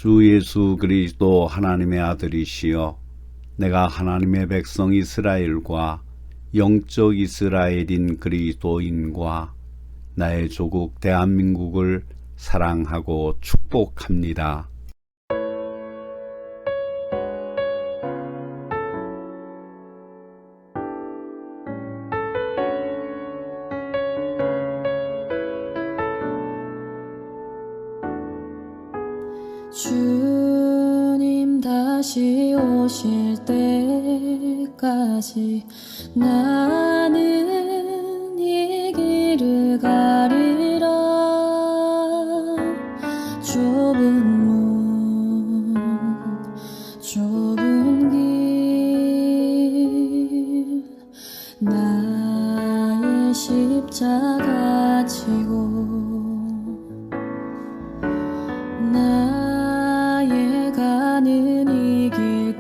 주 예수 그리스도 하나님의 아들이시여, 내가 하나님의 백성 이스라엘과 영적 이스라엘인 그리스도인과 나의 조국 대한민국을 사랑하고 축복합니다. 주님 다시 오실 때까지 나는 이 길을 가리라. 좁은 문 좁은 길 나의 십자가 지고 나의 가는 이 길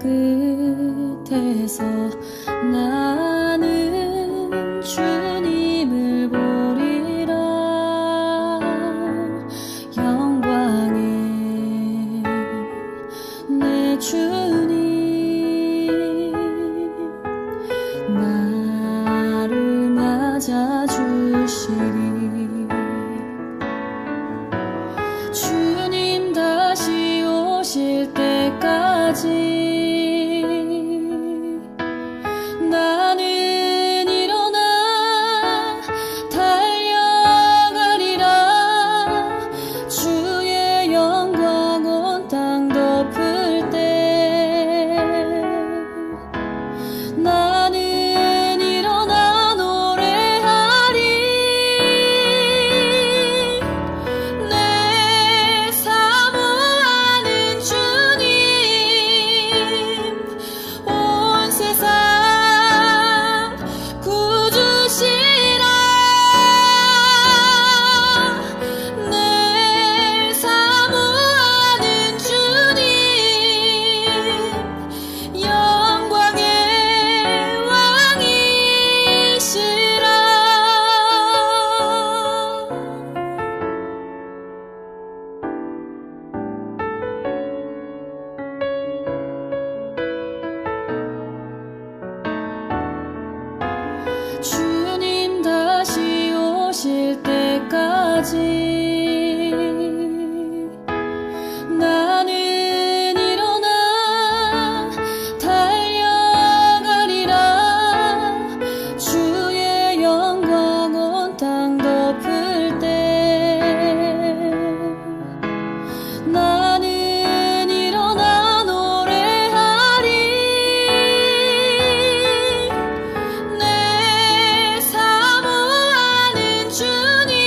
끝에서 나는 주님을 보리라. 영광의 내 주님 나를 맞아 주시리. 주님 다시 오실 때까지 나는 일어나 달려가리라. 주의 영광 온 땅 덮을 때 나는 일어나 노래하리. 내 사모하는 주님 온 세상 구주시라. 내 사모하는 주님 영광의 왕이시라. 주님 다시 오실 때까지 나는 일어나 달려가리라. 주의 영광 온 땅 덮을 때 나는 일어나 노래하리. 내 사모하는 주님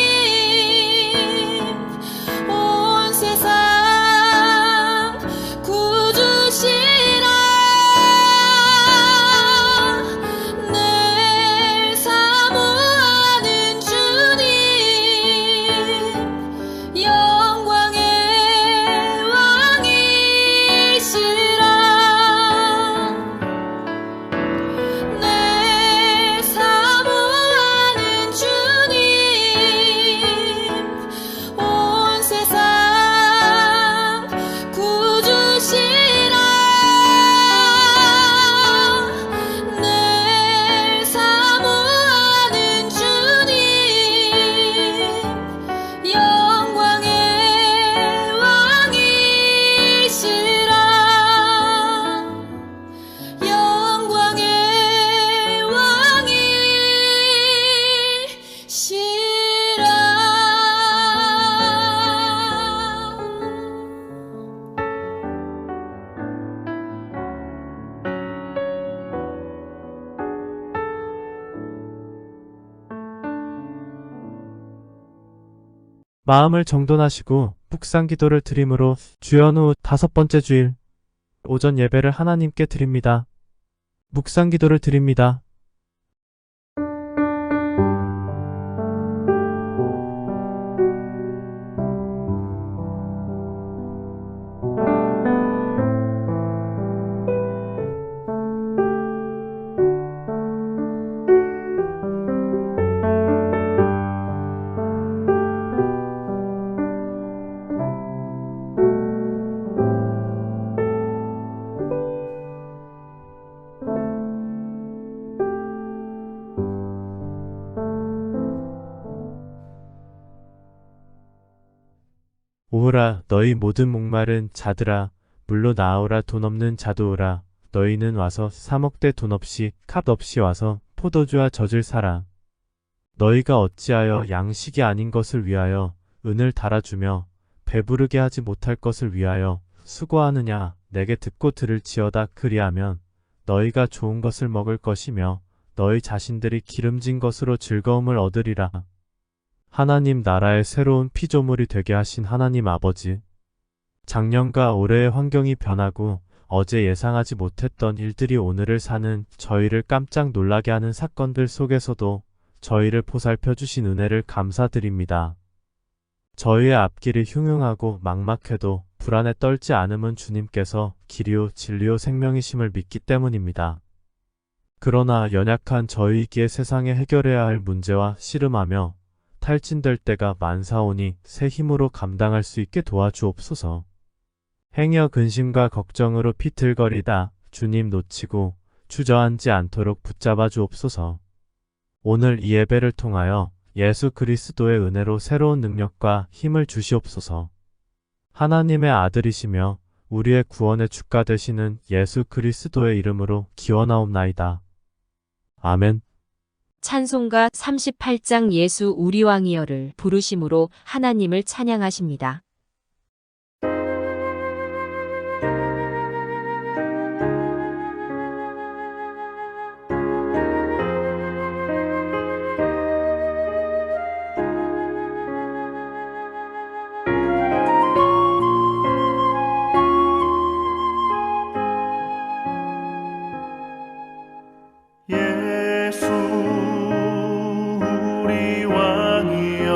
온 세상 구주시라. 내 사모하는 주님 영광의 왕이시라. 내 사모하는 주님 온 세상 구주시라. 내 사모하는 주님 영광의 왕이시라. 영광의 왕이시라. 마음을 정돈하시고 묵상 기도를 드림으로 주연 후 5번째 주일 오전 예배를 하나님께 드립니다. 묵상 기도를 드립니다. 오라 너희 모든 목마른 자들아 물로 나오라 돈 없는 자도 오라 너희는 와서 사 먹되 돈 없이 값 없이 와서 포도주와 젖을 사라. 너희가 어찌하여 양식이 아닌 것을 위하여 은을 달아주며 배부르게 하지 못할 것을 위하여 수고하느냐. 내게 듣고 들을지어다. 그리하면 너희가 좋은 것을 먹을 것이며 너희 자신들이 기름진 것으로 즐거움을 얻으리라. 하나님 나라의 새로운 피조물이 되게 하신 하나님 아버지, 작년과 올해의 환경이 변하고 어제 예상하지 못했던 일들이 오늘을 사는 저희를 깜짝 놀라게 하는 사건들 속에서도 저희를 보살펴 주신 은혜를 감사드립니다. 저희의 앞길이 흉흉하고 막막해도 불안에 떨지 않음은 주님께서 길이요 진리요 생명이심을 믿기 때문입니다. 그러나 연약한 저희이기에 세상에 해결해야 할 문제와 씨름하며 탈진될 때가 많사오니 새 힘으로 감당할 수 있게 도와주옵소서. 행여 근심과 걱정으로 비틀거리다 주님 놓치고 주저앉지 않도록 붙잡아 주옵소서. 오늘 이 예배를 통하여 예수 그리스도의 은혜로 새로운 능력과 힘을 주시옵소서. 하나님의 아들이시며 우리의 구원의 주가 되시는 예수 그리스도의 이름으로 기원하옵나이다. 아멘. 찬송가 38장 예수 우리 왕이여를 부르심으로 하나님을 찬양하십니다. 예수 우리 왕이여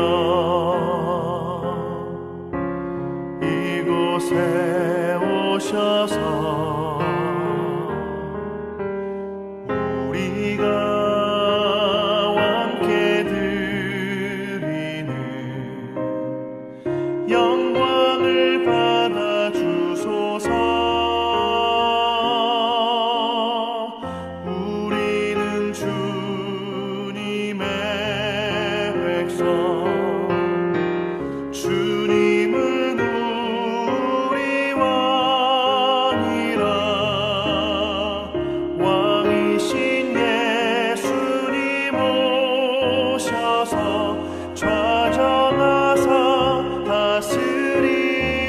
이곳에 오셔서 우리가 왕께 드리는 영광을 받아 주소서. 주님은 우리 왕이라 왕이신 예수님 오셔서 좌정하사 다스리소서.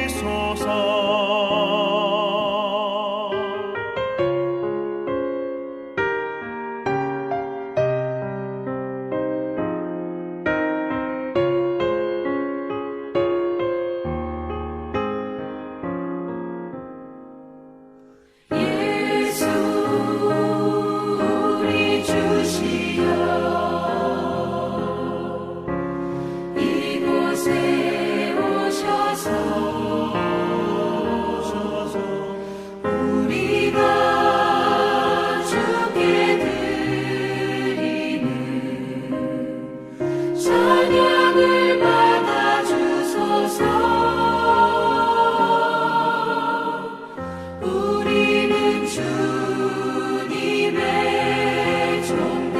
예수 우리 주시여 이곳에 오셔서 우리가 주께 드리는 찬양을 받아 주소서. 우리는 주님의 종들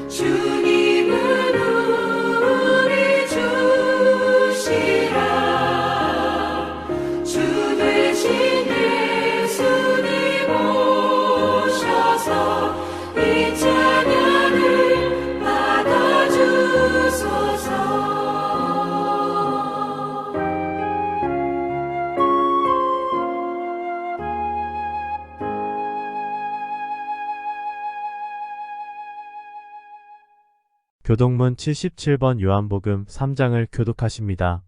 주님은 우리 주시라. 주 되신 예수님 오셔서 이 찬양을 받아 주소서. 교독문 77번 요한복음 3장을 교독하십니다.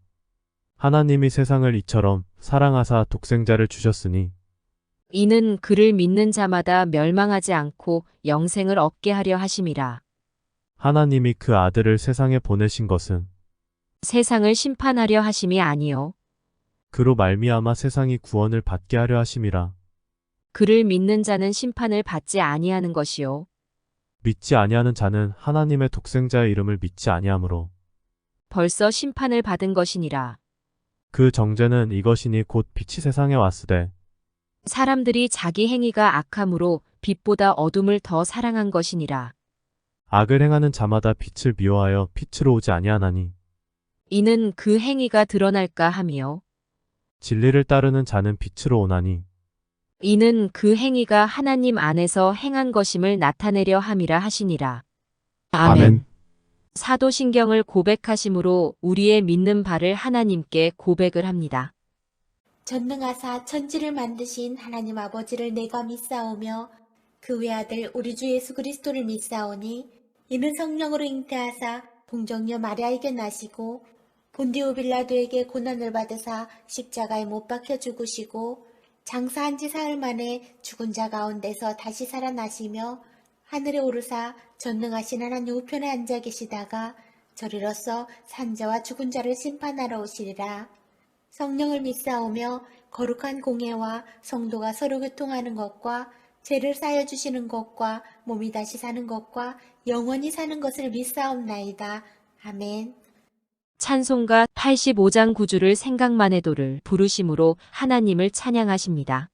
하나님이 세상을 이처럼 사랑하사 독생자를 주셨으니 이는 그를 믿는 자마다 멸망하지 않고 영생을 얻게 하려 하심이라. 하나님이 그 아들을 세상에 보내신 것은 세상을 심판하려 하심이 아니요 그로 말미암아 세상이 구원을 받게 하려 하심이라. 그를 믿는 자는 심판을 받지 아니하는 것이요 믿지 아니하는 자는 하나님의 독생자의 이름을 믿지 아니하므로 벌써 심판을 받은 것이니라. 그 정죄는 이것이니 곧 빛이 세상에 왔으되 사람들이 자기 행위가 악함으로 빛보다 어둠을 더 사랑한 것이니라. 악을 행하는 자마다 빛을 미워하여 빛으로 오지 아니하나니 이는 그 행위가 드러날까 함이요. 진리를 따르는 자는 빛으로 오나니 이는 그 행위가 하나님 안에서 행한 것임을 나타내려 함이라 하시니라. 아멘. 사도신경을 고백하심으로 우리의 믿는 바를 하나님께 고백을 합니다. 전능하사 천지를 만드신 하나님 아버지를 내가 믿사오며 그 외아들 우리 주 예수 그리스도를 믿사오니 이는 성령으로 잉태하사 동정녀 마리아에게 나시고 본디오 빌라도에게 고난을 받으사 십자가에 못 박혀 죽으시고 장사한 지 사흘 만에 죽은 자 가운데서 다시 살아나시며 하늘에 오르사 전능하신 하나님 우편에 앉아 계시다가 저리로서 산자와 죽은 자를 심판하러 오시리라. 성령을 믿사오며 거룩한 공예와 성도가 서로 교통하는 것과 죄를 사여 주시는 것과 몸이 다시 사는 것과 영원히 사는 것을 믿사옵나이다. 아멘. 찬송가 85장 9주를 생각만 해도를 부르심으로 하나님을 찬양하십니다.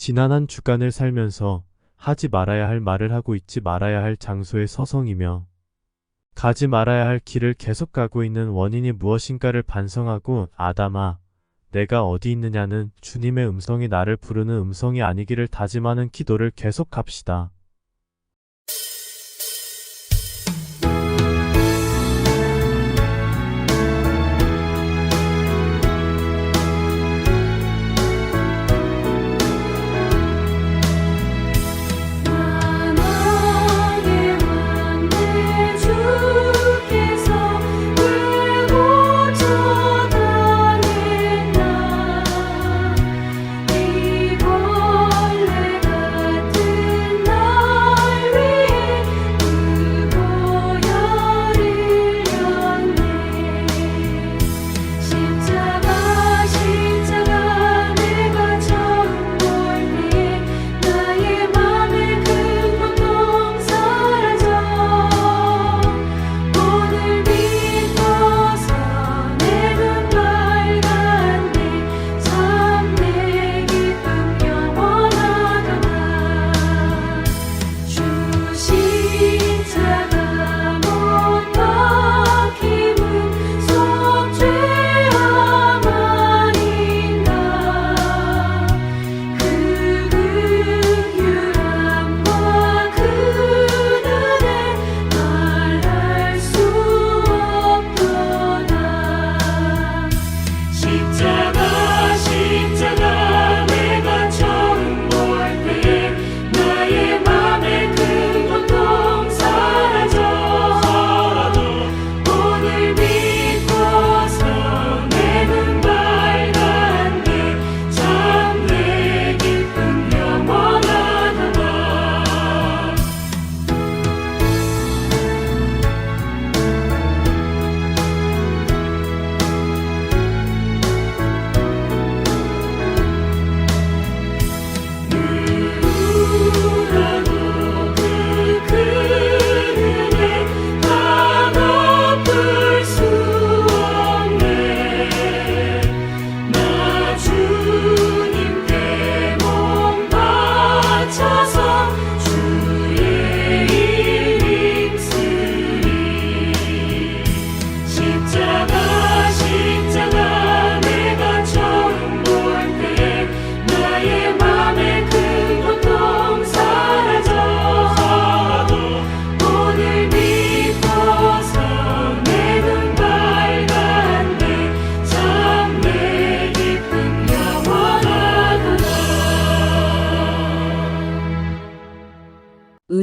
지난 한 주간을 살면서 하지 말아야 할 말을 하고 있지 말아야 할 장소에 서성이며 가지 말아야 할 길을 계속 가고 있는 원인이 무엇인가를 반성하고 아담아, 내가 어디 있느냐는 주님의 음성이 나를 부르는 음성이 아니기를 다짐하는 기도를 계속합시다. 만왕의 만대 주께서 왜 고쳐다냈나 이 벌레 같은 나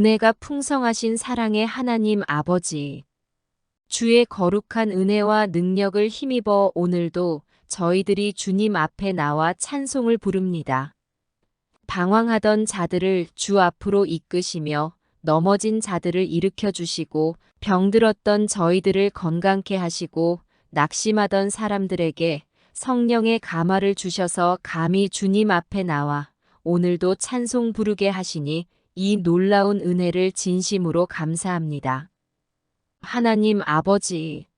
은혜가 풍성하신 사랑의 하나님 아버지, 주의 거룩한 은혜와 능력을 힘입어 오늘도 저희들이 주님 앞에 나와 찬송을 부릅니다. 방황하던 자들을 주 앞으로 이끄시며 넘어진 자들을 일으켜 주시고 병들었던 저희들을 건강케 하시고 낙심하던 사람들에게 성령의 감화를 주셔서 감히 주님 앞에 나와 오늘도 찬송 부르게 하시니 이 놀라운 은혜를 진심으로 감사합니다. 하나님 아버지,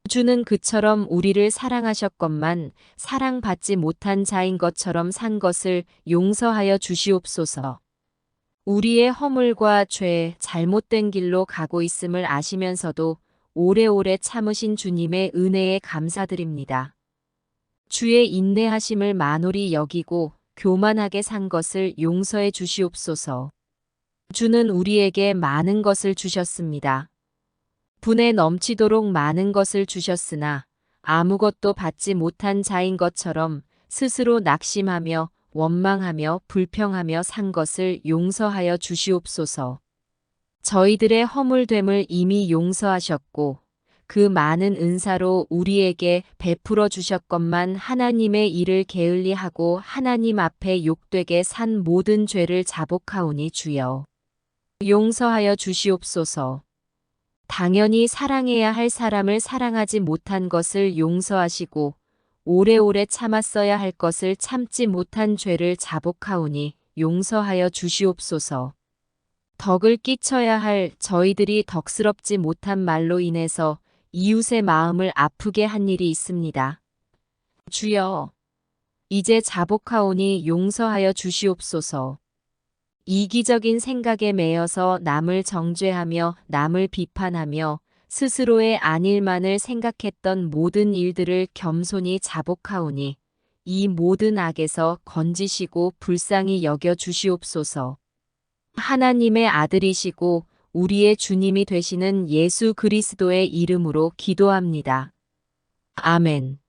주는 그처럼 우리를 사랑하셨건만 사랑받지 못한 자인 것처럼 산 것을 용서하여 주시옵소서. 우리의 허물과 죄, 잘못된 길로 가고 있음을 아시면서도 오래오래 참으신 주님의 은혜에 감사드립니다. 주의 인내하심을 만홀히 여기고 교만하게 산 것을 용서해 주시옵소서. 주는 우리에게 많은 것을 주셨습니다. 분에 넘치도록 많은 것을 주셨으나 아무것도 받지 못한 자인 것처럼 스스로 낙심하며 원망하며 불평하며 산 것을 용서하여 주시옵소서. 저희들의 허물됨을 이미 용서하셨고 그 많은 은사로 우리에게 베풀어 주셨건만 하나님의 일을 게을리하고 하나님 앞에 욕되게 산 모든 죄를 자복하오니 주여 용서하여 주시옵소서. 당연히 사랑해야 할 사람을 사랑하지 못한 것을 용서하시고 오래오래 참았어야 할 것을 참지 못한 죄를 자복하오니 용서하여 주시옵소서. 덕을 끼쳐야 할 저희들이 덕스럽지 못한 말로 인해서 이웃의 마음을 아프게 한 일이 있습니다. 주여, 이제 자복하오니 용서하여 주시옵소서. 이기적인 생각에 매여서 남을 정죄하며 남을 비판하며 스스로의 안일만을 생각했던 모든 일들을 겸손히 자복하오니 이 모든 악에서 건지시고 불쌍히 여겨 주시옵소서. 하나님의 아들이시고 우리의 주님이 되시는 예수 그리스도의 이름으로 기도합니다. 아멘.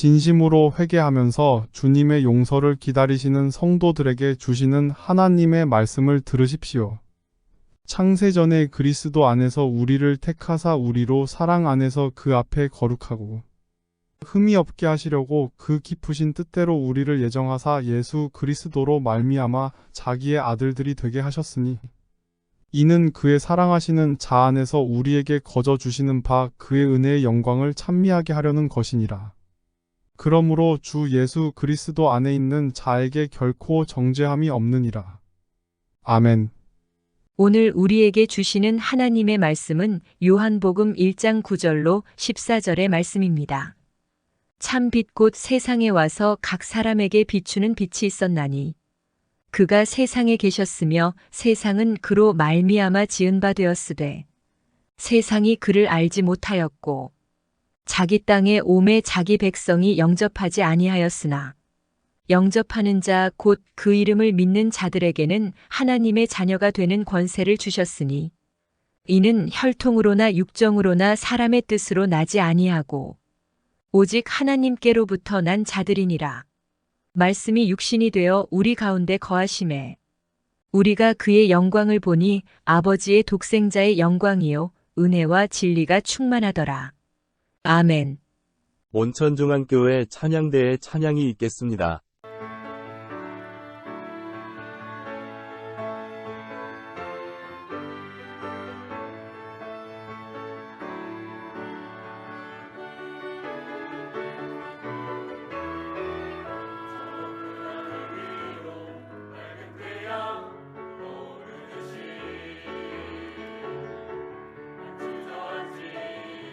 진심으로 회개하면서 주님의 용서를 기다리시는 성도들에게 주시는 하나님의 말씀을 들으십시오. 창세전에 그리스도 안에서 우리를 택하사 우리로 사랑 안에서 그 앞에 거룩하고 흠이 없게 하시려고 그 깊으신 뜻대로 우리를 예정하사 예수 그리스도로 말미암아 자기의 아들들이 되게 하셨으니 이는 그의 사랑하시는 자 안에서 우리에게 거저 주시는 바 그의 은혜의 영광을 찬미하게 하려는 것이니라. 그러므로 주 예수 그리스도 안에 있는 자에게 결코 정죄함이 없느니라. 아멘. 오늘 우리에게 주시는 하나님의 말씀은 요한복음 1장 9절로 14절의 말씀입니다. 참 빛 곧 세상에 와서 각 사람에게 비추는 빛이 있었나니 그가 세상에 계셨으며 세상은 그로 말미암아 지은 바 되었으되 세상이 그를 알지 못하였고 자기 땅에 오매 자기 백성이 영접하지 아니하였으나 영접하는 자 곧 그 이름을 믿는 자들에게는 하나님의 자녀가 되는 권세를 주셨으니 이는 혈통으로나 육정으로나 사람의 뜻으로 나지 아니하고 오직 하나님께로부터 난 자들이니라. 말씀이 육신이 되어 우리 가운데 거하심에 우리가 그의 영광을 보니 아버지의 독생자의 영광이요 은혜와 진리가 충만하더라. 아멘. 온천중앙교회 찬양대에 찬양이 있겠습니다. 주저앉지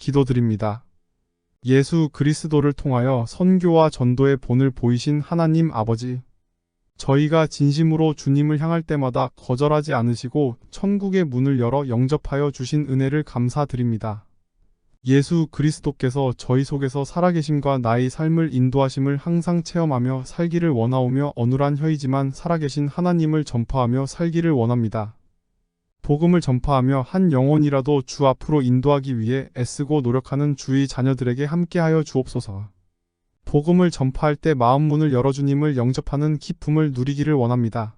기도드립니다. 예수 그리스도를 통하여 선교와 전도의 본을 보이신 하나님 아버지, 저희가 진심으로 주님을 향할 때마다 거절하지 않으시고 천국의 문을 열어 영접하여 주신 은혜를 감사드립니다. 예수 그리스도께서 저희 속에서 살아계심과 나의 삶을 인도하심을 항상 체험하며 살기를 원하오며 어눌한 혀이지만 살아계신 하나님을 전파하며 살기를 원합니다. 복음을 전파하며 한 영혼이라도 주 앞으로 인도하기 위해 애쓰고 노력하는 주의 자녀들에게 함께하여 주옵소서. 복음을 전파할 때 마음 문을 열어 주님을 영접하는 기쁨을 누리기를 원합니다.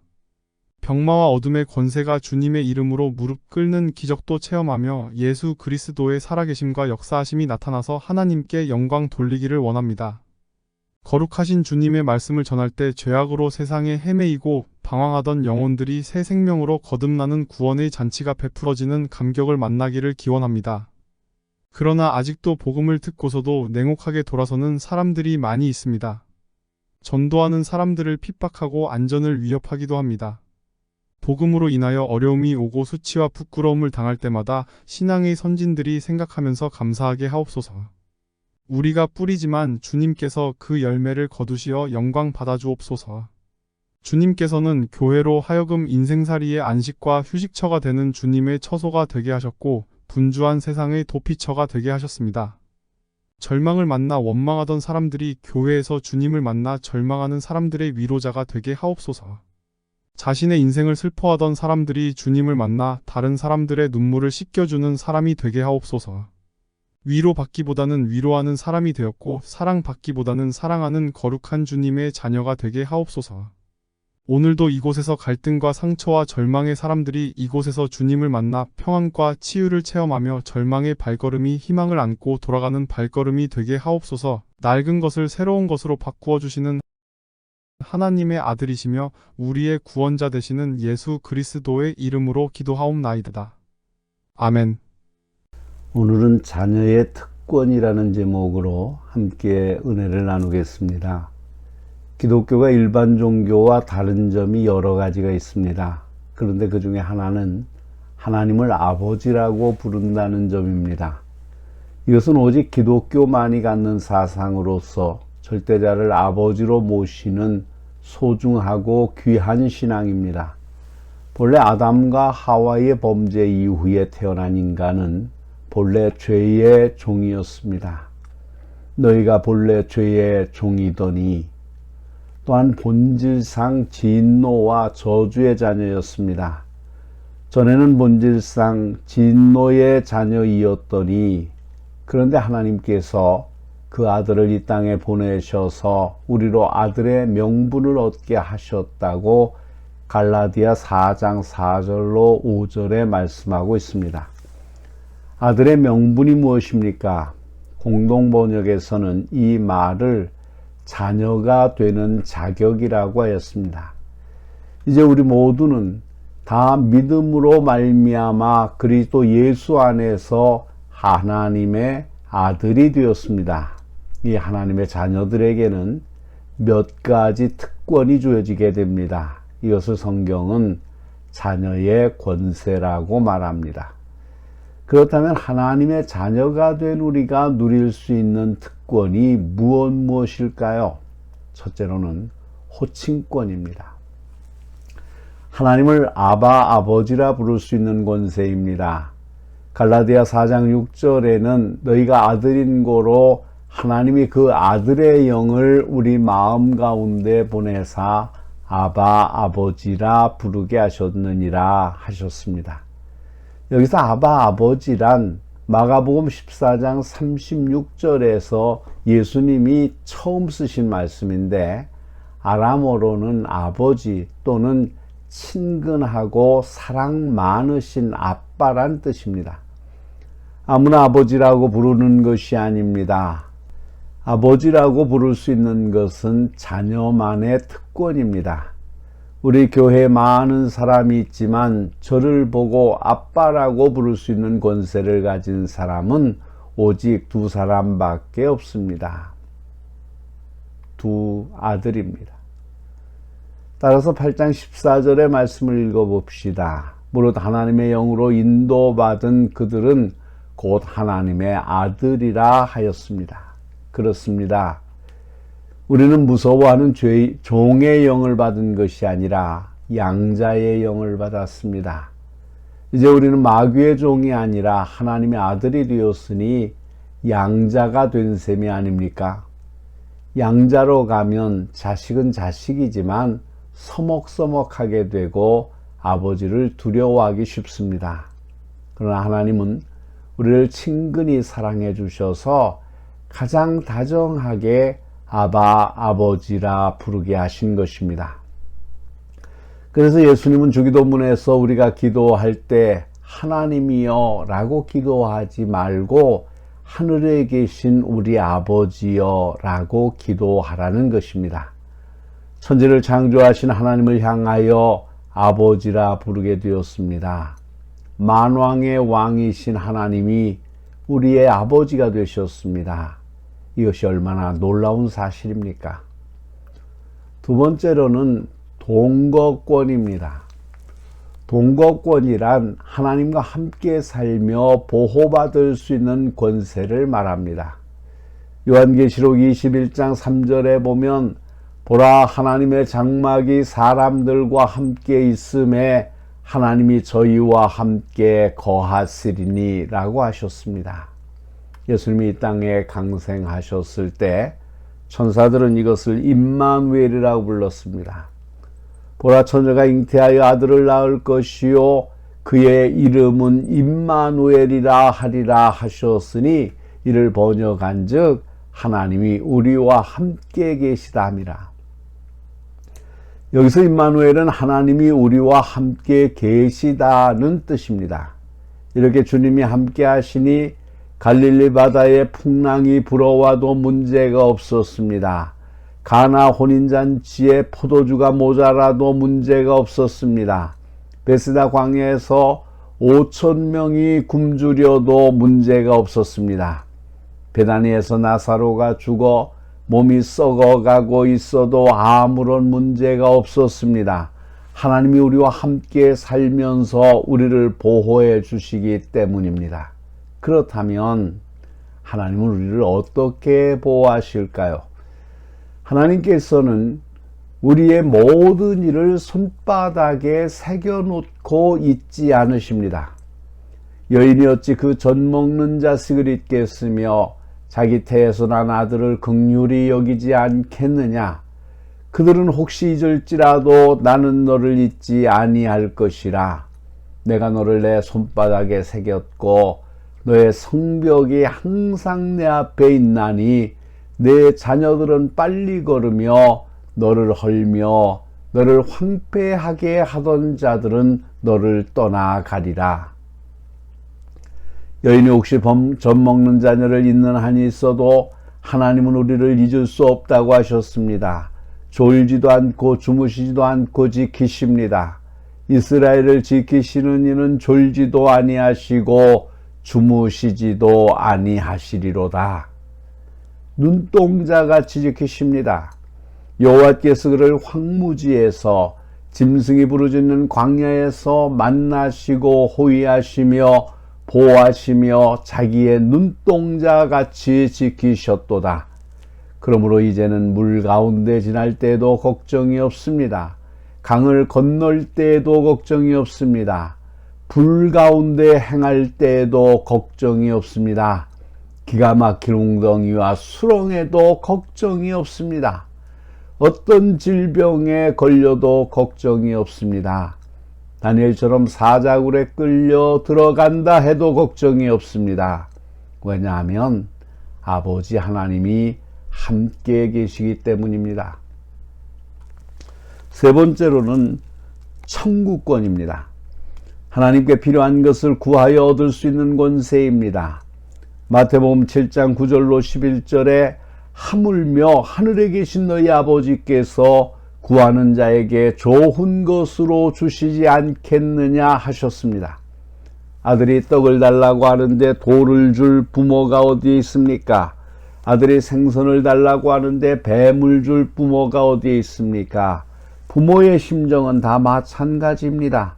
병마와 어둠의 권세가 주님의 이름으로 무릎 꿇는 기적도 체험하며 예수 그리스도의 살아계심과 역사하심이 나타나서 하나님께 영광 돌리기를 원합니다. 거룩하신 주님의 말씀을 전할 때 죄악으로 세상에 헤매이고 방황하던 영혼들이 새 생명으로 거듭나는 구원의 잔치가 베풀어지는 감격을 만나기를 기원합니다. 그러나 아직도 복음을 듣고서도 냉혹하게 돌아서는 사람들이 많이 있습니다. 전도하는 사람들을 핍박하고 안전을 위협하기도 합니다. 복음으로 인하여 어려움이 오고 수치와 부끄러움을 당할 때마다 신앙의 선진들이 생각하면서 감사하게 하옵소서. 우리가 뿌리지만 주님께서 그 열매를 거두시어 영광 받아주옵소서. 주님께서는 교회로 하여금 인생살이의 안식과 휴식처가 되는 주님의 처소가 되게 하셨고 분주한 세상의 도피처가 되게 하셨습니다. 절망을 만나 원망하던 사람들이 교회에서 주님을 만나 절망하는 사람들의 위로자가 되게 하옵소서. 자신의 인생을 슬퍼하던 사람들이 주님을 만나 다른 사람들의 눈물을 씻겨주는 사람이 되게 하옵소서. 위로받기보다는 위로하는 사람이 되었고 사랑받기보다는 사랑하는 거룩한 주님의 자녀가 되게 하옵소서. 오늘도 이곳에서 갈등과 상처와 절망의 사람들이 이곳에서 주님을 만나 평안과 치유를 체험하며 절망의 발걸음이 희망을 안고 돌아가는 발걸음이 되게 하옵소서. 낡은 것을 새로운 것으로 바꾸어 주시는 하나님의 아들이시며 우리의 구원자 되시는 예수 그리스도의 이름으로 기도하옵나이다. 아멘. 오늘은 자녀의 특권이라는 제목으로 함께 은혜를 나누겠습니다. 기독교가 일반 종교와 다른 점이 여러 가지가 있습니다. 그런데 그 중에 하나는 하나님을 아버지라고 부른다는 점입니다. 이것은 오직 기독교만이 갖는 사상으로서 절대자를 아버지로 모시는 소중하고 귀한 신앙입니다. 본래 아담과 하와의 범죄 이후에 태어난 인간은 본래 죄의 종이었습니다. 너희가 본래 죄의 종이더니 또한 본질상 진노와 저주의 자녀였습니다. 전에는 본질상 진노의 자녀이었더니 그런데 하나님께서 그 아들을 이 땅에 보내셔서 우리로 아들의 명분을 얻게 하셨다고 갈라디아 4장 4절로 5절에 말씀하고 있습니다. 아들의 명분이 무엇입니까? 공동번역에서는 이 말을 자녀가 되는 자격이라고 하였습니다. 이제 우리 모두는 다 믿음으로 말미암아 그리스도 예수 안에서 하나님의 아들이 되었습니다. 이 하나님의 자녀들에게는 몇 가지 특권이 주어지게 됩니다. 이것을 성경은 자녀의 권세라고 말합니다. 그렇다면 하나님의 자녀가 된 우리가 누릴 수 있는 특권이 무엇일까요? 첫째로는 호칭권입니다. 하나님을 아바 아버지라 부를 수 있는 권세입니다. 갈라디아 4장 6절에는 너희가 아들인 고로 하나님이 그 아들의 영을 우리 마음 가운데 보내사 아바 아버지라 부르게 하셨느니라 하셨습니다. 여기서 아바 아버지란 마가복음 14장 36절에서 예수님이 처음 쓰신 말씀인데 아람어로는 아버지 또는 친근하고 사랑 많으신 아빠란 뜻입니다. 아무나 아버지라고 부르는 것이 아닙니다. 아버지라고 부를 수 있는 것은 자녀만의 특권입니다. 우리 교회에 많은 사람이 있지만 저를 보고 아빠라고 부를 수 있는 권세를 가진 사람은 오직 두 사람밖에 없습니다. 두 아들입니다. 따라서 8장 14절의 말씀을 읽어봅시다. 무릇 하나님의 영으로 인도받은 그들은 곧 하나님의 아들이라 하였습니다. 그렇습니다. 우리는 무서워하는 종의 영을 받은 것이 아니라 양자의 영을 받았습니다. 이제 우리는 마귀의 종이 아니라 하나님의 아들이 되었으니 양자가 된 셈이 아닙니까? 양자로 가면 자식은 자식이지만 서먹서먹하게 되고 아버지를 두려워하기 쉽습니다. 그러나 하나님은 우리를 친근히 사랑해 주셔서 가장 다정하게 아바, 아버지라 부르게 하신 것입니다. 그래서 예수님은 주기도문에서 우리가 기도할 때 하나님이여 라고 기도하지 말고 하늘에 계신 우리 아버지여 라고 기도하라는 것입니다. 천지를 창조하신 하나님을 향하여 아버지라 부르게 되었습니다. 만왕의 왕이신 하나님이 우리의 아버지가 되셨습니다. 이것이 얼마나 놀라운 사실입니까? 두 번째로는 동거권입니다. 동거권이란 하나님과 함께 살며 보호받을 수 있는 권세를 말합니다. 요한계시록 21장 3절에 보면 보라 하나님의 장막이 사람들과 함께 있음에 하나님이 저희와 함께 거하시리니 라고 하셨습니다. 예수님이 이 땅에 강생하셨을 때 천사들은 이것을 임마누엘이라고 불렀습니다. 보라 처녀가 잉태하여 아들을 낳을 것이요 그의 이름은 임마누엘이라 하리라 하셨으니 이를 번역한즉 하나님이 우리와 함께 계시다 함이라. 여기서 임마누엘은 하나님이 우리와 함께 계시다는 뜻입니다. 이렇게 주님이 함께 하시니 갈릴리 바다에 풍랑이 불어와도 문제가 없었습니다. 가나 혼인잔치에 포도주가 모자라도 문제가 없었습니다. 베스다 광야에서 5,000명이 굶주려도 문제가 없었습니다. 베다니에서 나사로가 죽어 몸이 썩어가고 있어도 아무런 문제가 없었습니다. 하나님이 우리와 함께 살면서 우리를 보호해 주시기 때문입니다. 그렇다면 하나님은 우리를 어떻게 보호하실까요? 하나님께서는 우리의 모든 일을 손바닥에 새겨놓고 있지 않으십니다. 여인이 어찌 그 젖 먹는 자식을 잊겠으며 자기 태에서 난 아들을 긍휼히 여기지 않겠느냐? 그들은 혹시 잊을지라도 나는 너를 잊지 아니할 것이라. 내가 너를 내 손바닥에 새겼고 너의 성벽이 항상 내 앞에 있나니 내 자녀들은 빨리 걸으며 너를 헐며 너를 황폐하게 하던 자들은 너를 떠나가리라. 여인이 혹시 젖 먹는 자녀를 잊는 한이 있어도 하나님은 우리를 잊을 수 없다고 하셨습니다. 졸지도 않고 주무시지도 않고 지키십니다. 이스라엘을 지키시는 이는 졸지도 아니하시고 주무시지도 아니하시리로다. 눈동자같이 지키십니다. 여호와께서 그를 황무지에서 짐승이 부르짖는 광야에서 만나시고 호위하시며 보호하시며 자기의 눈동자같이 지키셨도다. 그러므로 이제는 물 가운데 지날 때에도 걱정이 없습니다. 강을 건널 때에도 걱정이 없습니다. 불 가운데 행할 때에도 걱정이 없습니다. 기가 막힌 웅덩이와 수렁에도 걱정이 없습니다. 어떤 질병에 걸려도 걱정이 없습니다. 다니엘처럼 사자굴에 끌려 들어간다 해도 걱정이 없습니다. 왜냐하면 아버지 하나님이 함께 계시기 때문입니다. 세 번째로는 천국권입니다. 하나님께 필요한 것을 구하여 얻을 수 있는 권세입니다. 마태복음 7장 9절로 11절에 하물며 하늘에 계신 너희 아버지께서 구하는 자에게 좋은 것으로 주시지 않겠느냐 하셨습니다. 아들이 떡을 달라고 하는데 돌을 줄 부모가 어디에 있습니까? 아들이 생선을 달라고 하는데 뱀을 줄 부모가 어디에 있습니까? 부모의 심정은 다 마찬가지입니다.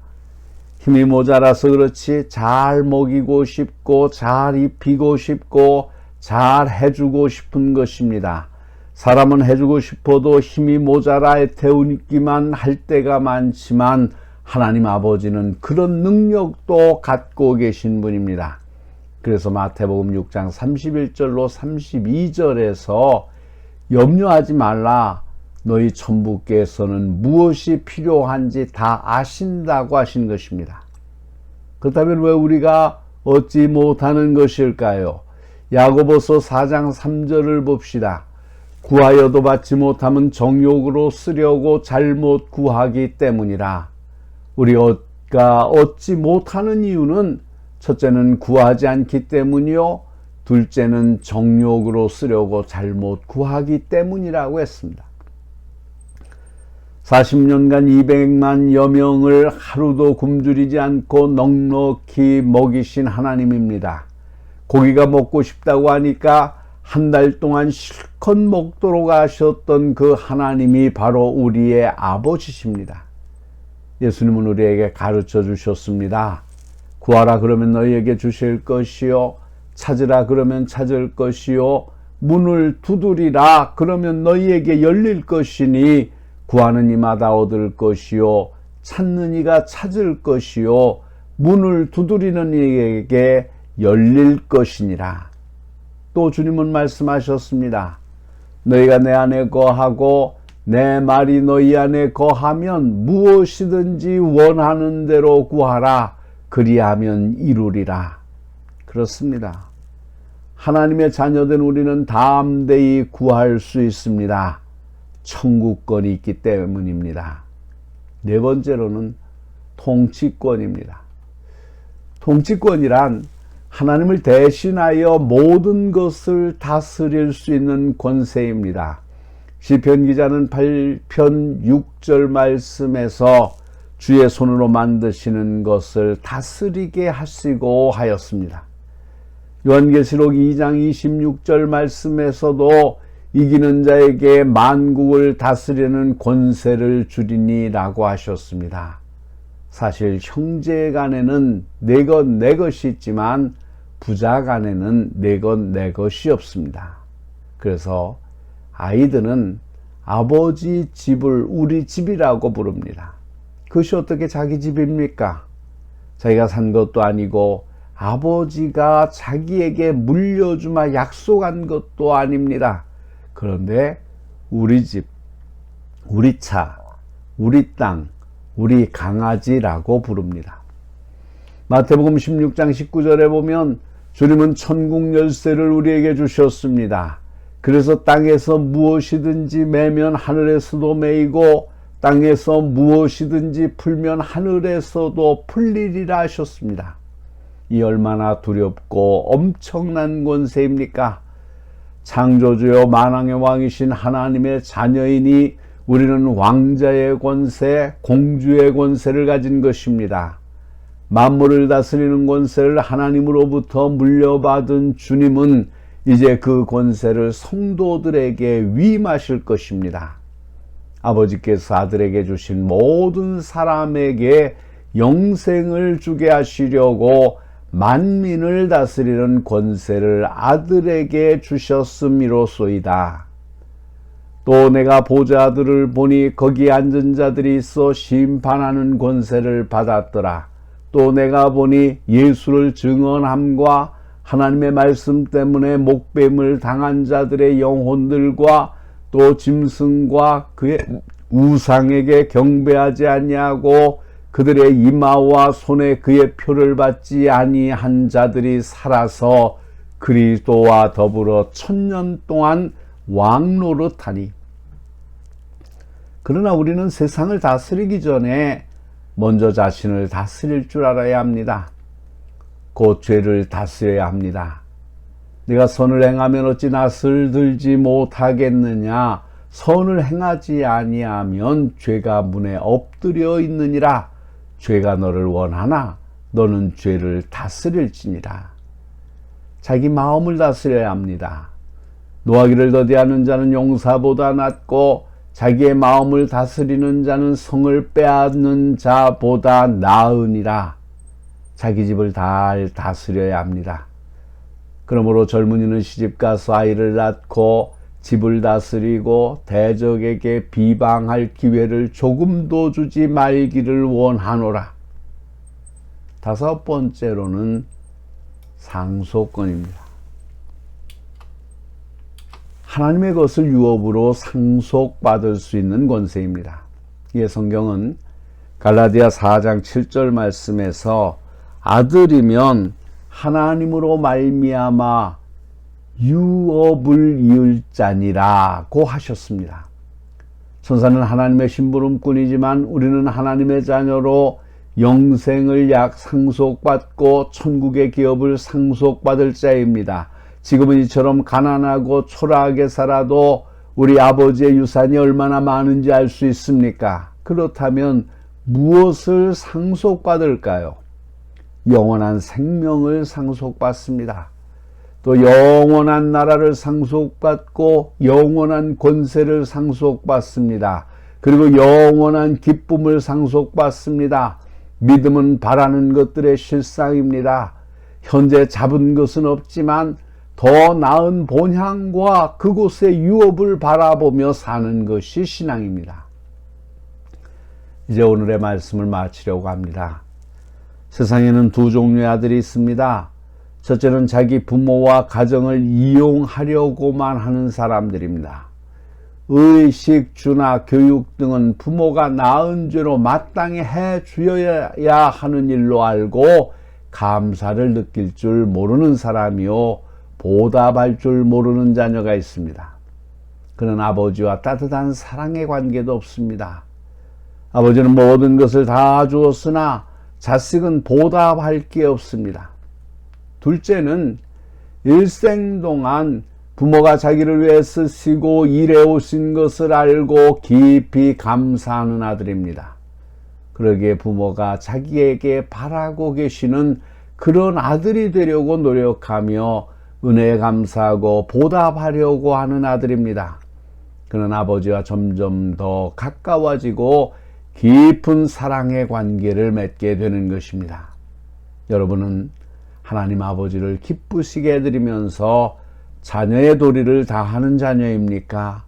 힘이 모자라서 그렇지 잘 먹이고 싶고 잘 입히고 싶고 잘 해주고 싶은 것입니다. 사람은 해주고 싶어도 힘이 모자라 애태우기만 할 때가 많지만 하나님 아버지는 그런 능력도 갖고 계신 분입니다. 그래서 마태복음 6장 31절로 32절에서 염려하지 말라. 너희 천부께서는 무엇이 필요한지 다 아신다고 하신 것입니다. 그렇다면 왜 우리가 얻지 못하는 것일까요? 야고보서 4장 3절을 봅시다. 구하여도 받지 못하면 정욕으로 쓰려고 잘못 구하기 때문이라. 우리가 얻지 못하는 이유는 첫째는 구하지 않기 때문이요, 둘째는 정욕으로 쓰려고 잘못 구하기 때문이라고 했습니다. 40년간 200만여 명을 하루도 굶주리지 않고 넉넉히 먹이신 하나님입니다. 고기가 먹고 싶다고 하니까 한 달 동안 실컷 먹도록 하셨던 그 하나님이 바로 우리의 아버지십니다. 예수님은 우리에게 가르쳐 주셨습니다. 구하라 그러면 너희에게 주실 것이요, 찾으라 그러면 찾을 것이요, 문을 두드리라 그러면 너희에게 열릴 것이니 구하는 이마다 얻을 것이요, 찾는 이가 찾을 것이요, 문을 두드리는 이에게 열릴 것이니라. 또 주님은 말씀하셨습니다. 너희가 내 안에 거하고 내 말이 너희 안에 거하면 무엇이든지 원하는 대로 구하라. 그리하면 이루리라. 그렇습니다. 하나님의 자녀된 우리는 담대히 구할 수 있습니다. 천국권이 있기 때문입니다. 네 번째로는 통치권입니다. 통치권이란 하나님을 대신하여 모든 것을 다스릴 수 있는 권세입니다. 시편 기자는 8편 6절 말씀에서 주의 손으로 만드시는 것을 다스리게 하시고 하였습니다. 요한계시록 2장 26절 말씀에서도 이기는 자에게 만국을 다스리는 권세를 주리니 라고 하셨습니다. 사실 형제 간에는 내 것 내 것이 있지만 부자 간에는 내 것 내 것이 없습니다. 그래서 아이들은 아버지 집을 우리 집이라고 부릅니다. 그것이 어떻게 자기 집입니까? 자기가 산 것도 아니고 아버지가 자기에게 물려주마 약속한 것도 아닙니다. 그런데 우리 집, 우리 차, 우리 땅, 우리 강아지라고 부릅니다. 마태복음 16장 19절에 보면 주님은 천국 열쇠를 우리에게 주셨습니다. 그래서 땅에서 무엇이든지 매면 하늘에서도 매이고 땅에서 무엇이든지 풀면 하늘에서도 풀리리라 하셨습니다. 이 얼마나 두렵고 엄청난 권세입니까? 창조주요 만왕의 왕이신 하나님의 자녀이니 우리는 왕자의 권세, 공주의 권세를 가진 것입니다. 만물을 다스리는 권세를 하나님으로부터 물려받은 주님은 이제 그 권세를 성도들에게 위임하실 것입니다. 아버지께서 아들에게 주신 모든 사람에게 영생을 주게 하시려고 만민을 다스리는 권세를 아들에게 주셨음이로소이다. 또 내가 보좌들을 보니 거기 앉은 자들이 있어 심판하는 권세를 받았더라. 또 내가 보니 예수를 증언함과 하나님의 말씀 때문에 목뱀을 당한 자들의 영혼들과 또 짐승과 그의 우상에게 경배하지 아니하고 그들의 이마와 손에 그의 표를 받지 아니한 자들이 살아서 그리스도와 더불어 1000년 동안 왕노릇하니. 그러나 우리는 세상을 다스리기 전에 먼저 자신을 다스릴 줄 알아야 합니다. 곧 죄를 다스려야 합니다. 내가 선을 행하면 어찌 낯을 들지 못하겠느냐? 선을 행하지 아니하면 죄가 문에 엎드려 있느니라. 죄가 너를 원하나 너는 죄를 다스릴지니라. 자기 마음을 다스려야 합니다. 노하기를 더디하는 자는 용사보다 낫고 자기의 마음을 다스리는 자는 성을 빼앗는 자보다 나으니라. 자기 집을 잘 다스려야 합니다. 그러므로 젊은이는 시집가서 아이를 낳고 집을 다스리고 대적에게 비방할 기회를 조금도 주지 말기를 원하노라. 다섯 번째로는 상속권입니다. 하나님의 것을 유업으로 상속받을 수 있는 권세입니다. 이에 성경은 갈라디아 4장 7절 말씀에서 아들이면 하나님으로 말미암아 유업을 이을 자니라고 하셨습니다. 천사는 하나님의 심부름꾼이지만 우리는 하나님의 자녀로 영생을 상속받고 천국의 기업을 상속받을 자입니다. 지금은 이처럼 가난하고 초라하게 살아도 우리 아버지의 유산이 얼마나 많은지 알 수 있습니까? 그렇다면 무엇을 상속받을까요? 영원한 생명을 상속받습니다. 또 영원한 나라를 상속받고 영원한 권세를 상속받습니다. 그리고 영원한 기쁨을 상속받습니다. 믿음은 바라는 것들의 실상입니다. 현재 잡은 것은 없지만 더 나은 본향과 그곳의 유업을 바라보며 사는 것이 신앙입니다. 이제 오늘의 말씀을 마치려고 합니다. 세상에는 두 종류의 아들이 있습니다. 첫째는 자기 부모와 가정을 이용하려고만 하는 사람들입니다. 의식, 주나 교육 등은 부모가 낳은 죄로 마땅히 해 주어야 하는 일로 알고 감사를 느낄 줄 모르는 사람이요, 보답할 줄 모르는 자녀가 있습니다. 그는 아버지와 따뜻한 사랑의 관계도 없습니다. 아버지는 모든 것을 다 주었으나 자식은 보답할 게 없습니다. 둘째는 일생 동안 부모가 자기를 위해 쓰시고 일해 오신 것을 알고 깊이 감사하는 아들입니다. 그러기에 부모가 자기에게 바라고 계시는 그런 아들이 되려고 노력하며 은혜에 감사하고 보답하려고 하는 아들입니다. 그는 아버지와 점점 더 가까워지고 깊은 사랑의 관계를 맺게 되는 것입니다. 여러분은 하나님 아버지를 기쁘시게 해드리면서 자녀의 도리를 다하는 자녀입니까?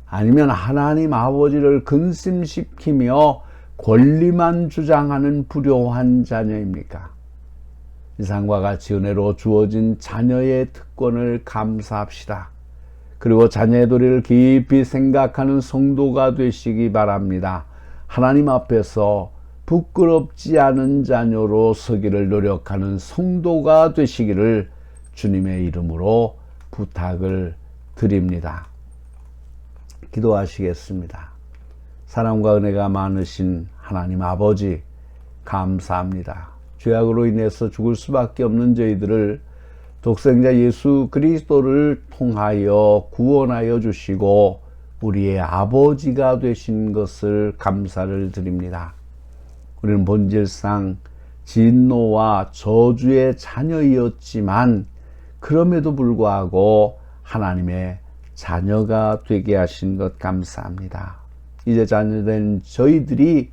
아니면 하나님 아버지를 근심시키며 권리만 주장하는 불효한 자녀입니까? 이상과 같이 은혜로 주어진 자녀의 특권을 감사합시다. 그리고 자녀의 도리를 깊이 생각하는 성도가 되시기 바랍니다. 하나님 앞에서 부끄럽지 않은 자녀로 서기를 노력하는 성도가 되시기를 주님의 이름으로 부탁을 드립니다. 기도하시겠습니다. 사랑과 은혜가 많으신 하나님 아버지, 감사합니다. 죄악으로 인해서 죽을 수밖에 없는 저희들을 독생자 예수 그리스도를 통하여 구원하여 주시고 우리의 아버지가 되신 것을 감사를 드립니다. 우리는 본질상 진노와 저주의 자녀이었지만 그럼에도 불구하고 하나님의 자녀가 되게 하신 것 감사합니다. 이제 자녀된 저희들이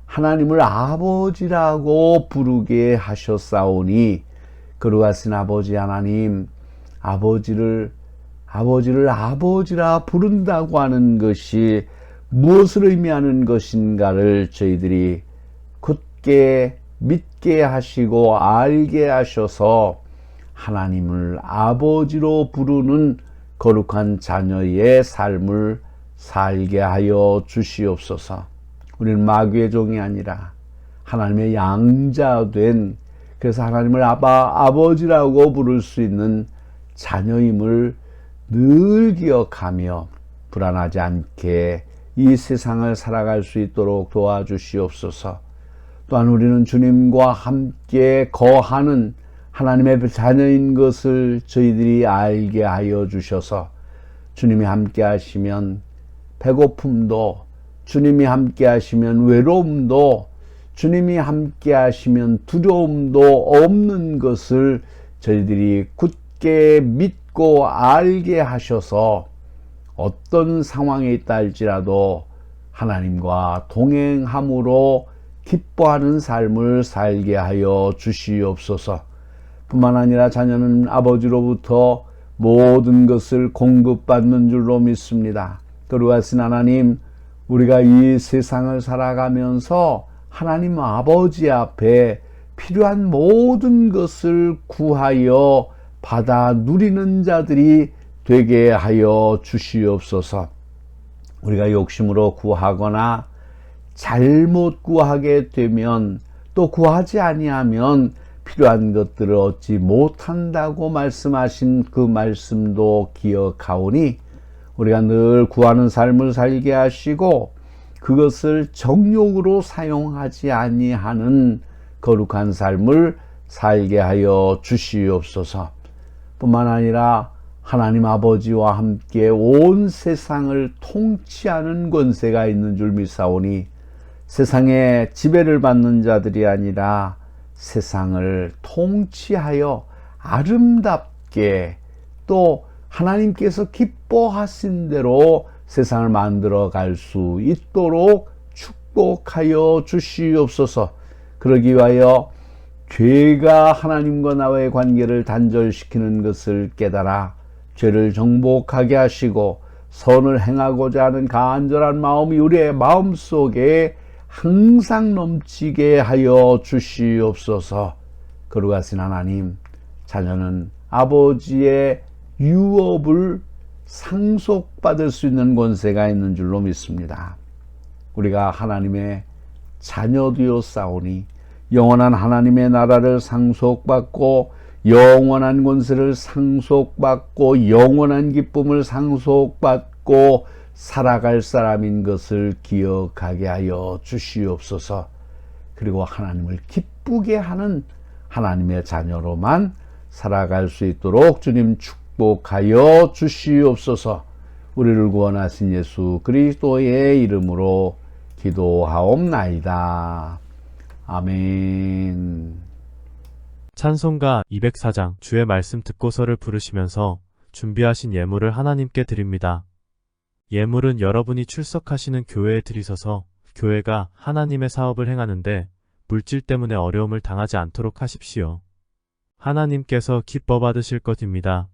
하나님을 아버지라고 부르게 하셨사오니 그러하신 아버지 하나님, 아버지를 아버지라 부른다고 하는 것이 무엇을 의미하는 것인가를 저희들이 굳게 믿게 하시고 알게 하셔서 하나님을 아버지로 부르는 거룩한 자녀의 삶을 살게 하여 주시옵소서. 우리는 마귀의 종이 아니라 하나님의 양자된, 그래서 하나님을 아버지라고 부를 수 있는 자녀임을 늘 기억하며 불안하지 않게 이 세상을 살아갈 수 있도록 도와주시옵소서. 또한 우리는 주님과 함께 거하는 하나님의 자녀인 것을 저희들이 알게 하여 주셔서 주님이 함께 하시면 배고픔도, 주님이 함께 하시면 외로움도, 주님이 함께 하시면 두려움도 없는 것을 저희들이 굳게 믿고 알게 하셔서 어떤 상황에 있다 할지라도 하나님과 동행함으로 기뻐하는 삶을 살게 하여 주시옵소서. 뿐만 아니라 자녀는 아버지로부터 모든 것을 공급받는 줄로 믿습니다. 그러하신 하나님, 우리가 이 세상을 살아가면서 하나님 아버지 앞에 필요한 모든 것을 구하여 받아 누리는 자들이 되게 하여 주시옵소서. 우리가 욕심으로 구하거나 잘못 구하게 되면, 또 구하지 아니하면 필요한 것들을 얻지 못한다고 말씀하신 그 말씀도 기억하오니 우리가 늘 구하는 삶을 살게 하시고 그것을 정욕으로 사용하지 아니하는 거룩한 삶을 살게 하여 주시옵소서. 뿐만 아니라 하나님 아버지와 함께 온 세상을 통치하는 권세가 있는 줄 믿사오니 세상에 지배를 받는 자들이 아니라 세상을 통치하여 아름답게 또 하나님께서 기뻐하신 대로 세상을 만들어 갈 수 있도록 축복하여 주시옵소서. 그러기 위하여 죄가 하나님과 나와의 관계를 단절시키는 것을 깨달아 죄를 정복하게 하시고 선을 행하고자 하는 간절한 마음이 우리의 마음속에 항상 넘치게 하여 주시옵소서. 거룩하신 하나님, 자녀는 아버지의 유업을 상속받을 수 있는 권세가 있는 줄로 믿습니다. 우리가 하나님의 자녀되었사오니 영원한 하나님의 나라를 상속받고 영원한 권세를 상속받고 영원한 기쁨을 상속받고 살아갈 사람인 것을 기억하게 하여 주시옵소서. 그리고 하나님을 기쁘게 하는 하나님의 자녀로만 살아갈 수 있도록 주님 축복하여 주시옵소서. 우리를 구원하신 예수 그리스도의 이름으로 기도하옵나이다. 아멘. 찬송가 204장 주의 말씀 듣고서를 부르시면서 준비하신 예물을 하나님께 드립니다. 예물은 여러분이 출석하시는 교회에 드리셔서 교회가 하나님의 사업을 행하는데 물질 때문에 어려움을 당하지 않도록 하십시오. 하나님께서 기뻐 받으실 것입니다.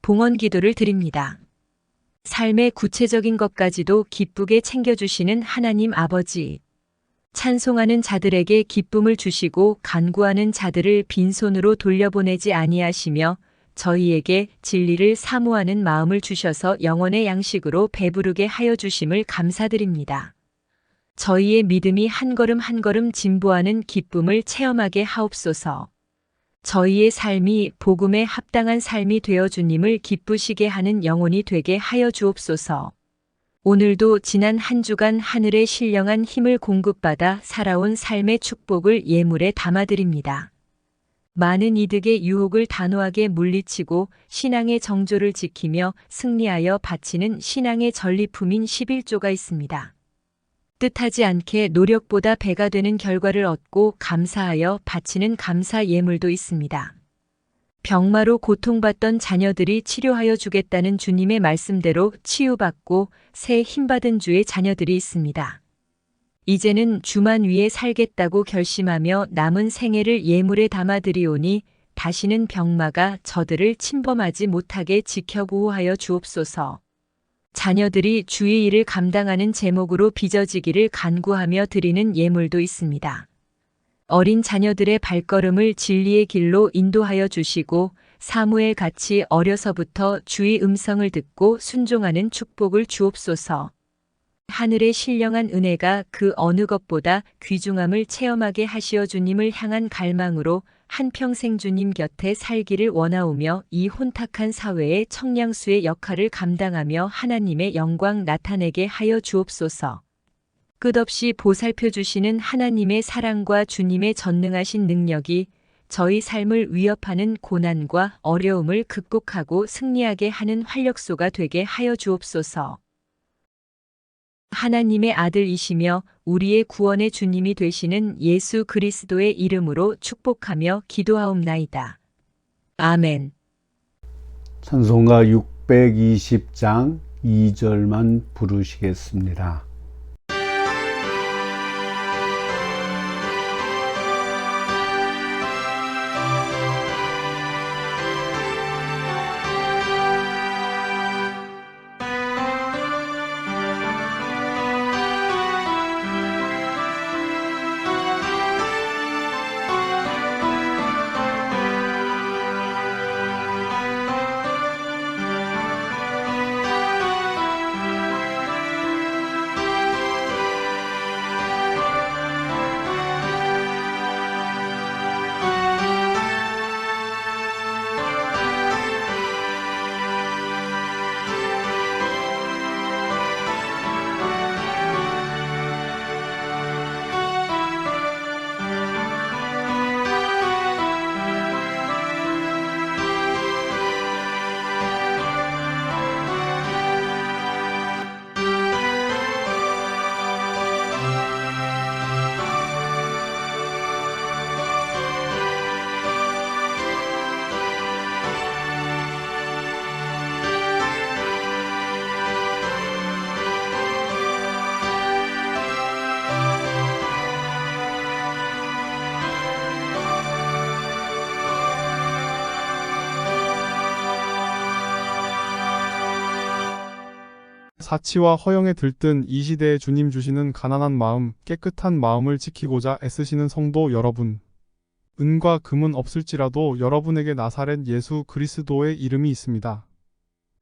봉헌 기도를 드립니다. 삶의 구체적인 것까지도 기쁘게 챙겨주시는 하나님 아버지. 찬송하는 자들에게 기쁨을 주시고 간구하는 자들을 빈손으로 돌려보내지 아니하시며 저희에게 진리를 사모하는 마음을 주셔서 영혼의 양식으로 배부르게 하여 주심을 감사드립니다. 저희의 믿음이 한 걸음 한 걸음 진보하는 기쁨을 체험하게 하옵소서. 저희의 삶이 복음에 합당한 삶이 되어 주님을 기쁘시게 하는 영혼이 되게 하여 주옵소서. 오늘도 지난 한 주간 하늘의 신령한 힘을 공급받아 살아온 삶의 축복을 예물에 담아드립니다. 많은 이득의 유혹을 단호하게 물리치고 신앙의 정조를 지키며 승리하여 바치는 신앙의 전리품인 11조가 있습니다. 뜻하지 않게 노력보다 배가 되는 결과를 얻고 감사하여 바치는 감사 예물도 있습니다. 병마로 고통받던 자녀들이 치료하여 주겠다는 주님의 말씀대로 치유받고 새 힘받은 주의 자녀들이 있습니다. 이제는 주만 위해 살겠다고 결심하며 남은 생애를 예물에 담아드리오니 다시는 병마가 저들을 침범하지 못하게 지켜보호하여 주옵소서. 자녀들이 주의 일을 감당하는 제목으로 빚어지기를 간구하며 드리는 예물도 있습니다. 어린 자녀들의 발걸음을 진리의 길로 인도하여 주시고 사무엘 같이 어려서부터 주의 음성을 듣고 순종하는 축복을 주옵소서. 하늘의 신령한 은혜가 그 어느 것보다 귀중함을 체험하게 하시어 주님을 향한 갈망으로 한평생 주님 곁에 살기를 원하오며 이 혼탁한 사회의 청량수의 역할을 감당하며 하나님의 영광 나타내게 하여 주옵소서. 끝없이 보살펴 주시는 하나님의 사랑과 주님의 전능하신 능력이 저희 삶을 위협하는 고난과 어려움을 극복하고 승리하게 하는 활력소가 되게 하여 주옵소서. 하나님의 아들이시며 우리의 구원의 주님이 되시는 예수 그리스도의 이름으로 축복하며 기도하옵나이다. 아멘. 찬송가 620장 2절만 부르시겠습니다. 사치와 허영에 들뜬 이 시대에 주님 주시는 가난한 마음, 깨끗한 마음을 지키고자 애쓰시는 성도 여러분. 은과 금은 없을지라도 여러분에게 나사렛 예수 그리스도의 이름이 있습니다.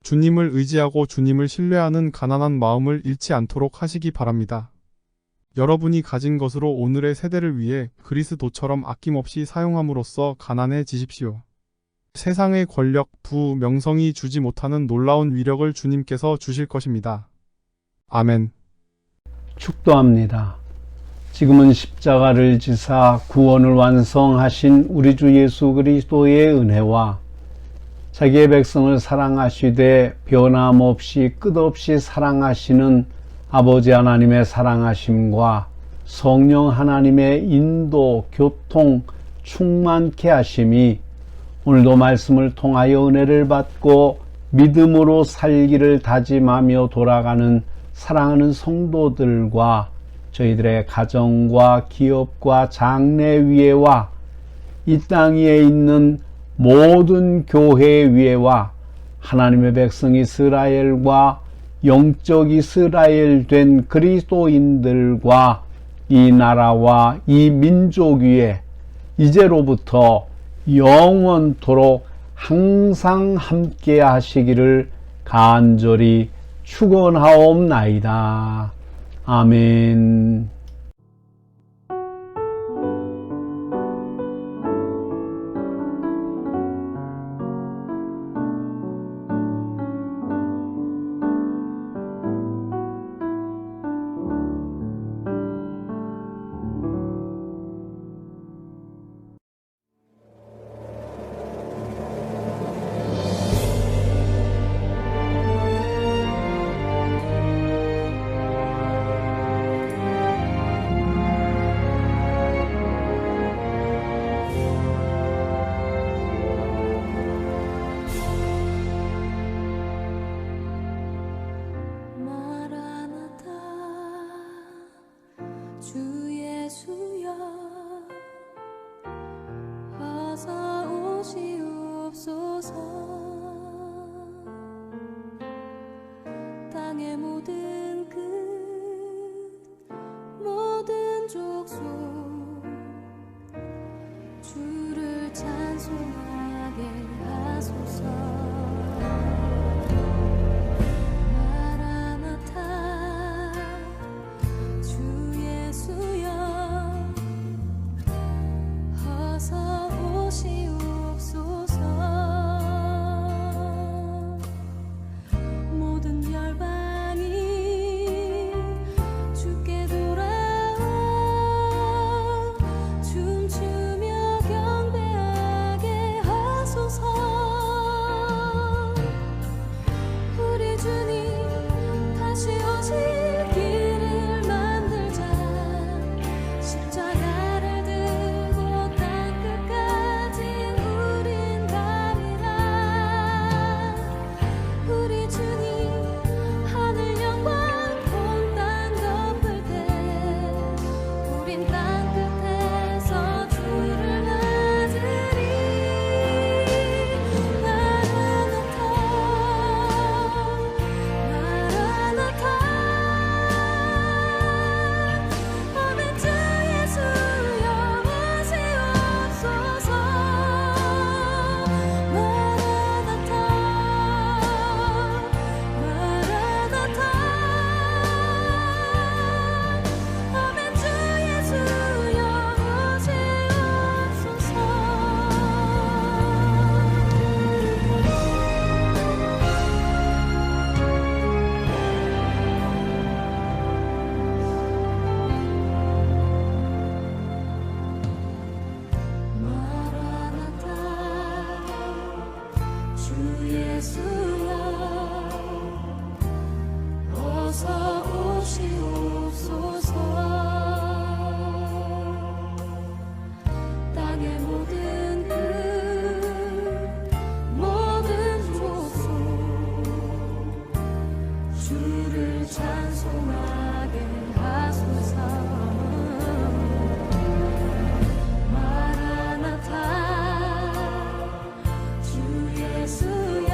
주님을 의지하고 주님을 신뢰하는 가난한 마음을 잃지 않도록 하시기 바랍니다. 여러분이 가진 것으로 오늘의 세대를 위해 그리스도처럼 아낌없이 사용함으로써 가난해지십시오. 세상의 권력, 부, 명성이 주지 못하는 놀라운 위력을 주님께서 주실 것입니다. 아멘. 축도합니다. 지금은 십자가를 지사 구원을 완성하신 우리 주 예수 그리스도의 은혜와 자기의 백성을 사랑하시되 변함없이 끝없이 사랑하시는 아버지 하나님의 사랑하심과 성령 하나님의 인도, 교통, 충만케 하심이 오늘도 말씀을 통하여 은혜를 받고 믿음으로 살기를 다짐하며 돌아가는 사랑하는 성도들과 저희들의 가정과 기업과 장래위에와 이 땅 위에 있는 모든 교회 위에와 하나님의 백성 이스라엘과 영적 이스라엘 된 그리스도인들과 이 나라와 이 민족 위에 이제로부터 영원토록 항상 함께 하시기를 간절히 축원하옵나이다. 아멘. 마라나타 주 예수여 어서 오시옵소서. 땅의 모든 끝 모든 족속 주를 찬송하게 하소서. 마라나타 주 예수여 어서 오시옵소서. 모든 열방이 주께 돌아와 춤추며 경배하게 하소서. 우리 주님 다시 오실 길을 만들자. 십자가를 들고 땅끝까지 우린 가리라. 우리 주님 하늘 영광 온 땅 덮을 때 우린 땅끝에서 주를 맞으리. 마라나타 마라나타 아멘. 주 예수여 오시옵소서. 마라나타 마라나타 아멘. 주 예수여 오시옵소서. 마라나타 주 예수여 어서 오시옵소서. 땅의 모든 끝 모든 족속 주를 찬송하게 하소서. 마라나타 주 예수여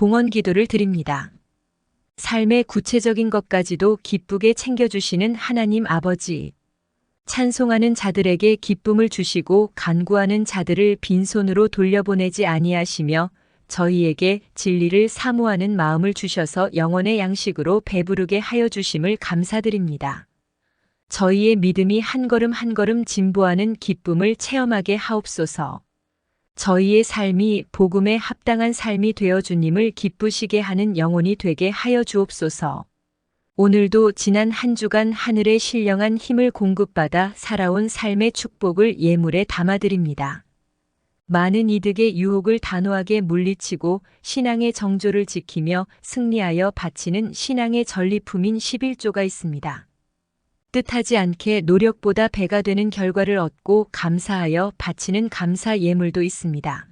봉헌 기도를 드립니다. 삶의 구체적인 것까지도 기쁘게 챙겨주시는 하나님 아버지. 찬송하는 자들에게 기쁨을 주시고 간구하는 자들을 빈손으로 돌려보내지 아니하시며 저희에게 진리를 사모하는 마음을 주셔서 영혼의 양식으로 배부르게 하여 주심을 감사드립니다. 저희의 믿음이 한 걸음 한 걸음 진보하는 기쁨을 체험하게 하옵소서. 저희의 삶이 복음에 합당한 삶이 되어 주님을 기쁘시게 하는 영혼이 되게 하여 주옵소서. 오늘도 지난 한 주간 하늘의 신령한 힘을 공급받아 살아온 삶의 축복을 예물에 담아드립니다. 많은 이득의 유혹을 단호하게 물리치고 신앙의 정조를 지키며 승리하여 바치는 신앙의 전리품인 11조가 있습니다. 뜻하지 않게 노력보다 배가 되는 결과를 얻고 감사하여 바치는 감사 예물도 있습니다.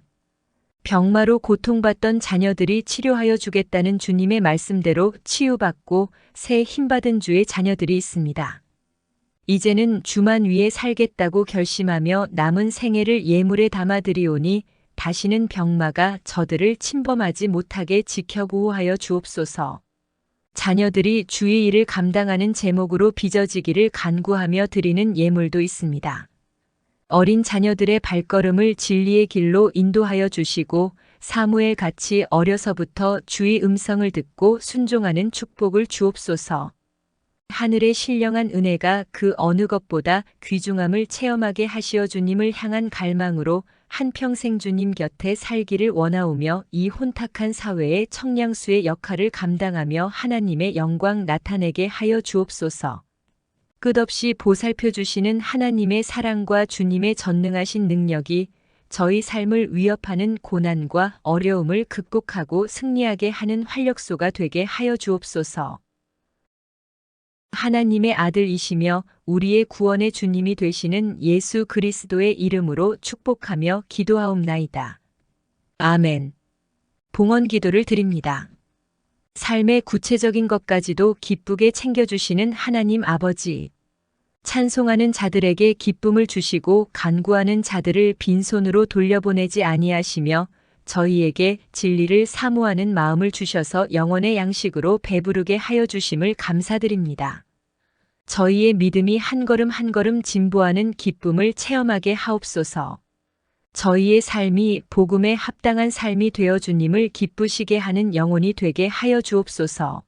병마로 고통받던 자녀들이 치료하여 주겠다는 주님의 말씀대로 치유받고 새 힘받은 주의 자녀들이 있습니다. 이제는 주만 위해 살겠다고 결심하며 남은 생애를 예물에 담아드리오니 다시는 병마가 저들을 침범하지 못하게 지켜보호하여 주옵소서. 자녀들이 주의 일을 감당하는 제목으로 빚어지기를 간구하며 드리는 예물도 있습니다. 어린 자녀들의 발걸음을 진리의 길로 인도하여 주시고 사무엘 같이 어려서부터 주의 음성을 듣고 순종하는 축복을 주옵소서. 하늘의 신령한 은혜가 그 어느 것보다 귀중함을 체험하게 하시어 주님을 향한 갈망으로 한평생 주님 곁에 살기를 원하오며 이 혼탁한 사회의 청량수의 역할을 감당하며 하나님의 영광 나타내게 하여 주옵소서. 끝없이 보살펴 주시는 하나님의 사랑과 주님의 전능하신 능력이 저희 삶을 위협하는 고난과 어려움을 극복하고 승리하게 하는 활력소가 되게 하여 주옵소서. 하나님의 아들이시며 우리의 구원의 주님이 되시는 예수 그리스도의 이름으로 축복하며 기도하옵나이다. 아멘. 봉헌 기도를 드립니다. 삶의 구체적인 것까지도 기쁘게 챙겨주시는 하나님 아버지. 찬송하는 자들에게 기쁨을 주시고 간구하는 자들을 빈손으로 돌려보내지 아니하시며 저희에게 진리를 사모하는 마음을 주셔서 영혼의 양식으로 배부르게 하여 주심을 감사드립니다. 저희의 믿음이 한 걸음 한 걸음 진보하는 기쁨을 체험하게 하옵소서. 저희의 삶이 복음에 합당한 삶이 되어 주님을 기쁘시게 하는 영혼이 되게 하여 주옵소서.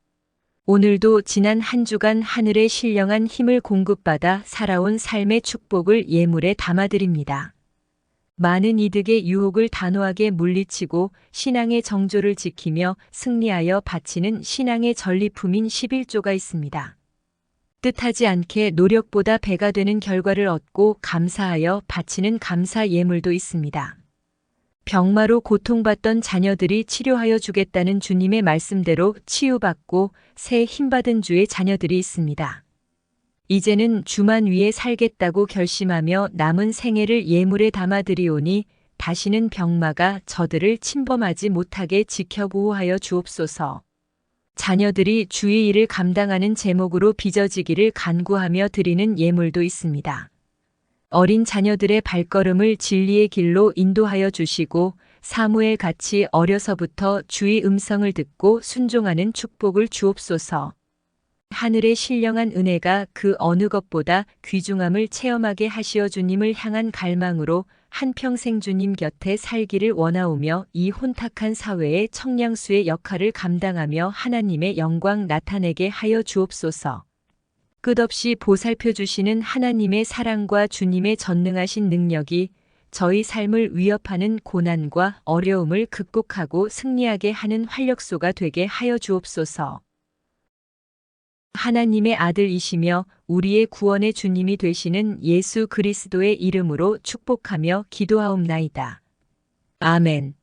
오늘도 지난 한 주간 하늘의 신령한 힘을 공급받아 살아온 삶의 축복을 예물에 담아드립니다. 많은 이득의 유혹을 단호하게 물리치고 신앙의 정조를 지키며 승리하여 바치는 신앙의 전리품인 11조가 있습니다. 뜻하지 않게 노력보다 배가 되는 결과를 얻고 감사하여 바치는 감사 예물도 있습니다. 병마로 고통받던 자녀들이 치료하여 주겠다는 주님의 말씀대로 치유받고 새 힘받은 주의 자녀들이 있습니다. 이제는 주만 위해 살겠다고 결심하며 남은 생애를 예물에 담아드리오니 다시는 병마가 저들을 침범하지 못하게 지켜보호하여 주옵소서. 자녀들이 주의 일을 감당하는 제목으로 빚어지기를 간구하며 드리는 예물도 있습니다. 어린 자녀들의 발걸음을 진리의 길로 인도하여 주시고 사무엘 같이 어려서부터 주의 음성을 듣고 순종하는 축복을 주옵소서. 하늘의 신령한 은혜가 그 어느 것보다 귀중함을 체험하게 하시어 주님을 향한 갈망으로 한평생 주님 곁에 살기를 원하오며 이 혼탁한 사회의 청량수의 역할을 감당하며 하나님의 영광 나타내게 하여 주옵소서. 끝없이 보살펴 주시는 하나님의 사랑과 주님의 전능하신 능력이 저희 삶을 위협하는 고난과 어려움을 극복하고 승리하게 하는 활력소가 되게 하여 주옵소서. 하나님의 아들이시며 우리의 구원의 주님이 되시는 예수 그리스도의 이름으로 축복하며 기도하옵나이다. 아멘.